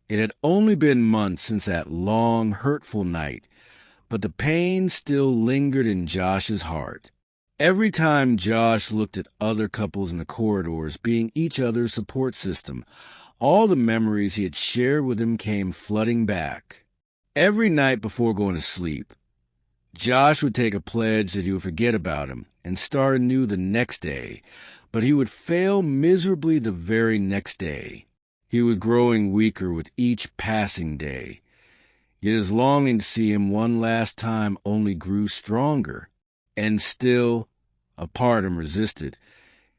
It had only been months since that long, hurtful night, but the pain still lingered in Josh's heart. Every time Josh looked at other couples in the corridors being each other's support system, all the memories he had shared with him came flooding back. Every night before going to sleep, Josh would take a pledge that he would forget about him and start anew the next day, but he would fail miserably the very next day. He was growing weaker with each passing day, yet his longing to see him one last time only grew stronger, and still, a part of him resisted.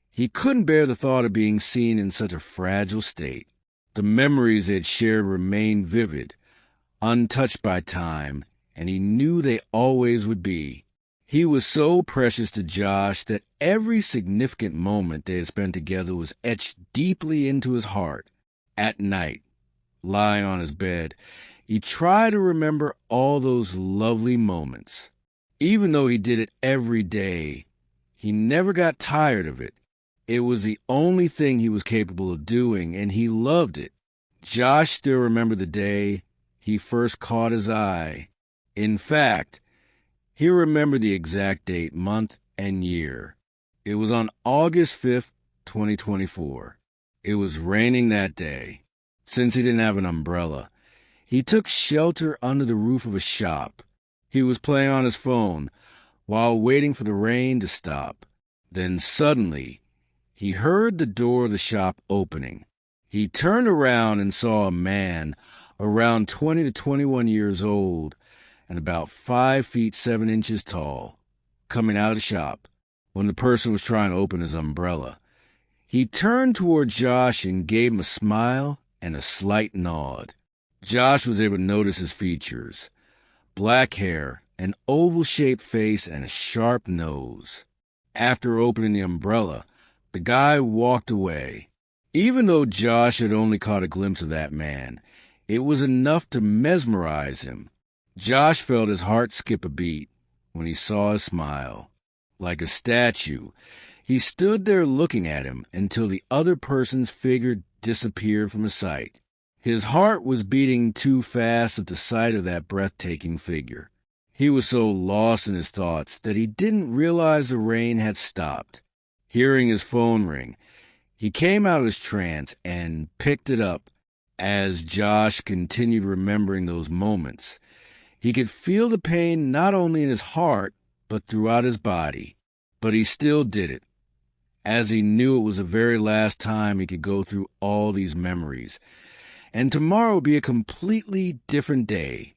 He couldn't bear the thought of being seen in such a fragile state. The memories they had shared remained vivid, untouched by time, and he knew they always would be. He was so precious to Josh that every significant moment they had spent together was etched deeply into his heart. At night, lying on his bed, he tried to remember all those lovely moments. Even though he did it every day, he never got tired of it. It was the only thing he was capable of doing, and he loved it. Josh still remembered the day he first caught his eye. In fact, he remembered the exact date, month, and year. It was on August 5th, 2024. It was raining that day. Since he didn't have an umbrella, he took shelter under the roof of a shop. He was playing on his phone while waiting for the rain to stop. Then suddenly, he heard the door of the shop opening. He turned around and saw a man around 20 to 21 years old and about 5 feet 7 inches tall, coming out of the shop when the person was trying to open his umbrella. He turned toward Josh and gave him a smile and a slight nod. Josh was able to notice his features: black hair, an oval-shaped face, and a sharp nose. After opening the umbrella, the guy walked away. Even though Josh had only caught a glimpse of that man, it was enough to mesmerize him. Josh felt his heart skip a beat when he saw his smile. Like a statue, he stood there looking at him until the other person's figure disappeared from his sight. His heart was beating too fast at the sight of that breathtaking figure. He was so lost in his thoughts that he didn't realize the rain had stopped. Hearing his phone ring, he came out of his trance and picked it up. As Josh continued remembering those moments, he could feel the pain not only in his heart, but throughout his body. But he still did it, as he knew it was the very last time he could go through all these memories. And tomorrow would be a completely different day,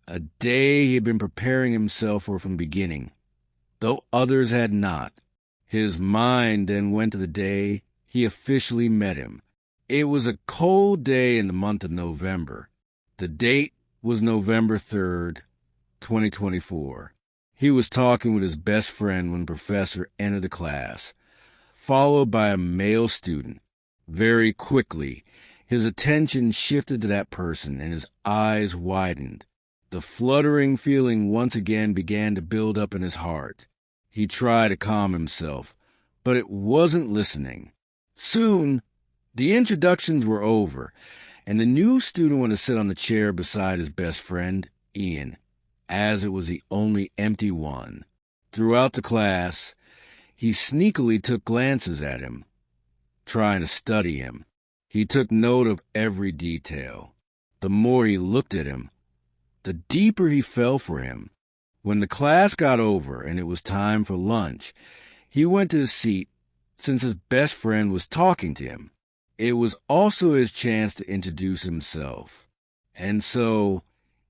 a day he had been preparing himself for from the beginning, though others had not. His mind then went to the day he officially met him. It was a cold day in the month of November. The date was November 3rd, 2024. He was talking with his best friend when the professor entered the class, followed by a male student. Very quickly, his attention shifted to that person and his eyes widened. The fluttering feeling once again began to build up in his heart. He tried to calm himself, but it wasn't listening. Soon, the introductions were over, and the new student went to sit on the chair beside his best friend, Ian, as it was the only empty one. Throughout the class, he sneakily took glances at him, trying to study him. He took note of every detail. The more he looked at him, the deeper he fell for him. When the class got over and it was time for lunch, he went to his seat since his best friend was talking to him. It was also his chance to introduce himself. And so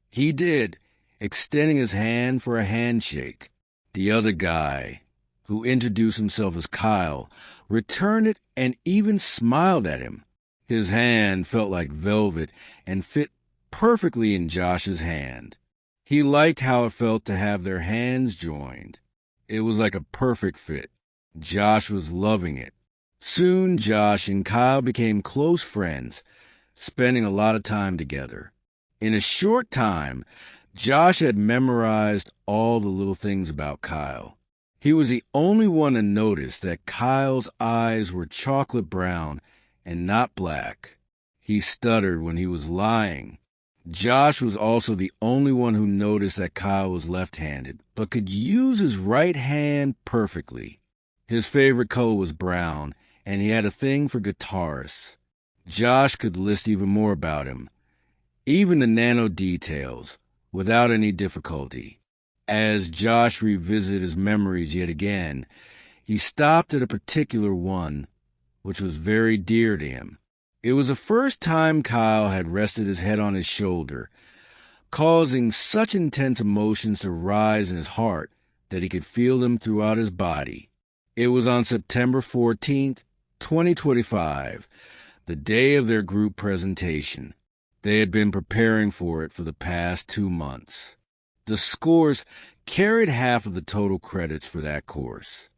he did, extending his hand for a handshake. The other guy, who introduced himself as Kyle, returned it and even smiled at him. His hand felt like velvet and fit perfectly in Josh's hand. He liked how it felt to have their hands joined. It was like a perfect fit. Josh was loving it. Soon Josh and Kyle became close friends, spending a lot of time together. In a short time, Josh had memorized all the little things about Kyle. He was the only one to notice that Kyle's eyes were chocolate brown and not black. He stuttered when he was lying. Josh was also the only one who noticed that Kyle was left-handed, but could use his right hand perfectly. His favorite color was brown, and he had a thing for guitarists. Josh could list even more about him, even the nano details, without any difficulty. As Josh revisited his memories yet again, he stopped at a particular one, which was very dear to him. It was the first time Kyle had rested his head on his shoulder, causing such intense emotions to rise in his heart that he could feel them throughout his body. It was on September 14th, 2025, the day of their group presentation. They had been preparing for it for the past 2 months. The scores carried half of the total credits for that course.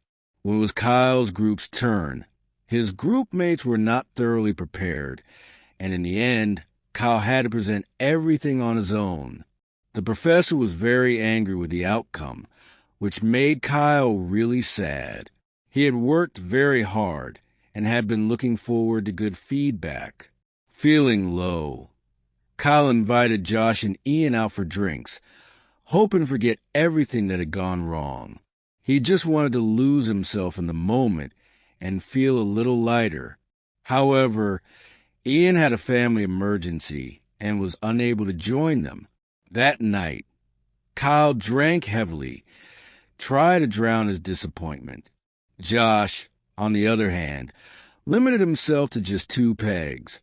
When it was Kyle's group's turn, his group mates were not thoroughly prepared, and in the end, Kyle had to present everything on his own. The professor was very angry with the outcome, which made Kyle really sad. He had worked very hard and had been looking forward to good feedback. Feeling low, Kyle invited Josh and Ian out for drinks, hoping to forget everything that had gone wrong. He just wanted to lose himself in the moment and feel a little lighter. However, Ian had a family emergency and was unable to join them. That night, Kyle drank heavily, tried to drown his disappointment. Josh, on the other hand, limited himself to just 2 pegs,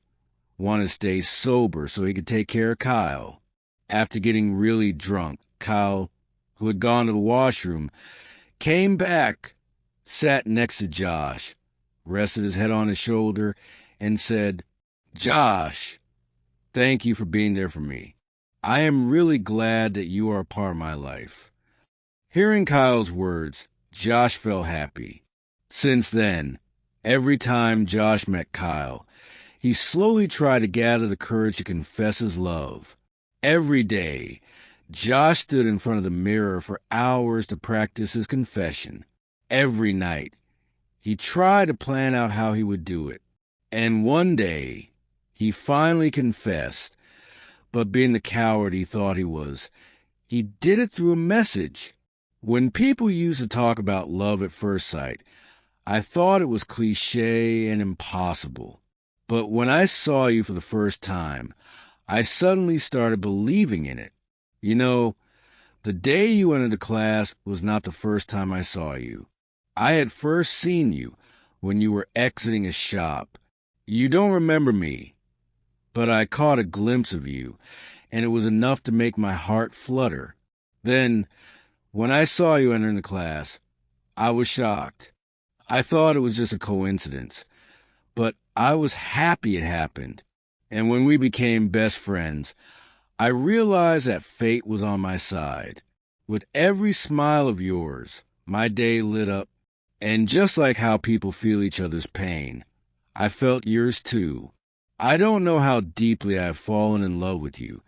wanted to stay sober so he could take care of Kyle. After getting really drunk, Kyle, who had gone to the washroom, came back, sat next to Josh, rested his head on his shoulder, and said, "Josh, thank you for being there for me. I am really glad that you are a part of my life." Hearing Kyle's words, Josh felt happy. Since then, every time Josh met Kyle, he slowly tried to gather the courage to confess his love. Every day, Josh stood in front of the mirror for hours to practice his confession. Every night, he tried to plan out how he would do it. And one day, he finally confessed, but being the coward he thought he was, he did it through a message. When people used to talk about love at first sight, I thought it was cliché and impossible. But when I saw you for the first time, I suddenly started believing in it. You know, the day you entered the class was not the first time I saw you. I had first seen you when you were exiting a shop. You don't remember me, but I caught a glimpse of you, and it was enough to make my heart flutter. Then, when I saw you entering the class, I was shocked. I thought it was just a coincidence, but I was happy it happened. And when we became best friends, I realized that fate was on my side. With every smile of yours, my day lit up. And just like how people feel each other's pain, I felt yours too. I don't know how deeply I have fallen in love with you,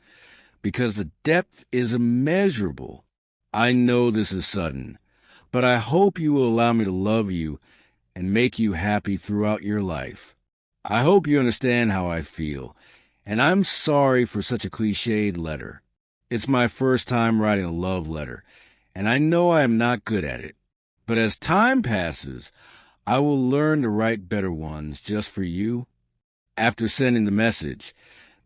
because the depth is immeasurable. I know this is sudden, but I hope you will allow me to love you and make you happy throughout your life. I hope you understand how I feel, and I'm sorry for such a cliched letter. It's my first time writing a love letter, and I know I am not good at it. But as time passes, I will learn to write better ones just for you. After sending the message,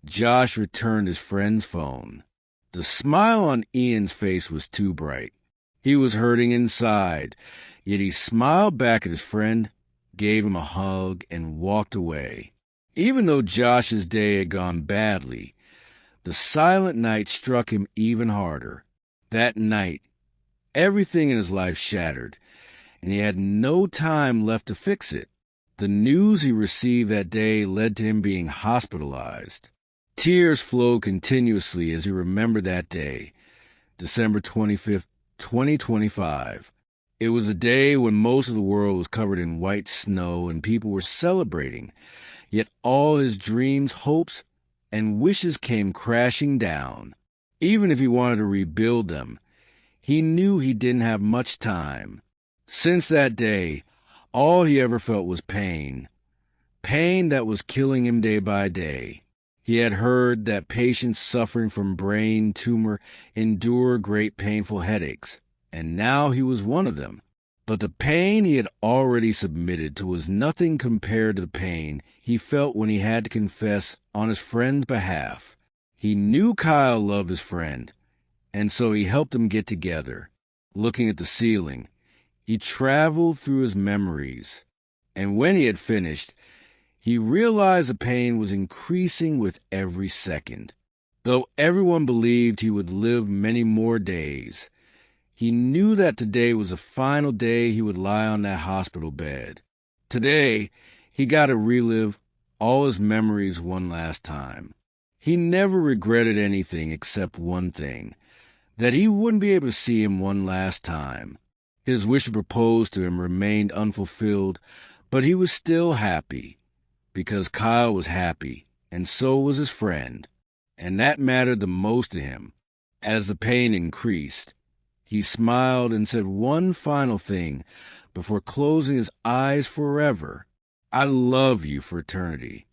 Josh returned his friend's phone. The smile on Ian's face was too bright. He was hurting inside, yet he smiled back at his friend, gave him a hug, and walked away. Even though Josh's day had gone badly, the silent night struck him even harder. That night, everything in his life shattered, and he had no time left to fix it. The news he received that day led to him being hospitalized. Tears flowed continuously as he remembered that day, December 25th, 2025. It was a day when most of the world was covered in white snow and people were celebrating, yet all his dreams, hopes, and wishes came crashing down. Even if he wanted to rebuild them, he knew he didn't have much time. Since that day, all he ever felt was pain. Pain that was killing him day by day. He had heard that patients suffering from brain tumor endure great painful headaches, and now he was one of them. But the pain he had already submitted to was nothing compared to the pain he felt when he had to confess on his friend's behalf. He knew Kyle loved his friend, and so he helped them get together. Looking at the ceiling, he traveled through his memories, and when he had finished, he realized the pain was increasing with every second. Though everyone believed he would live many more days, he knew that today was the final day he would lie on that hospital bed. Today, he got to relive all his memories one last time. He never regretted anything except one thing, that he wouldn't be able to see him one last time. His wish to propose to him remained unfulfilled, but he was still happy, because Kyle was happy, and so was his friend, and that mattered the most to him. As the pain increased, he smiled and said one final thing before closing his eyes forever. I love you for eternity.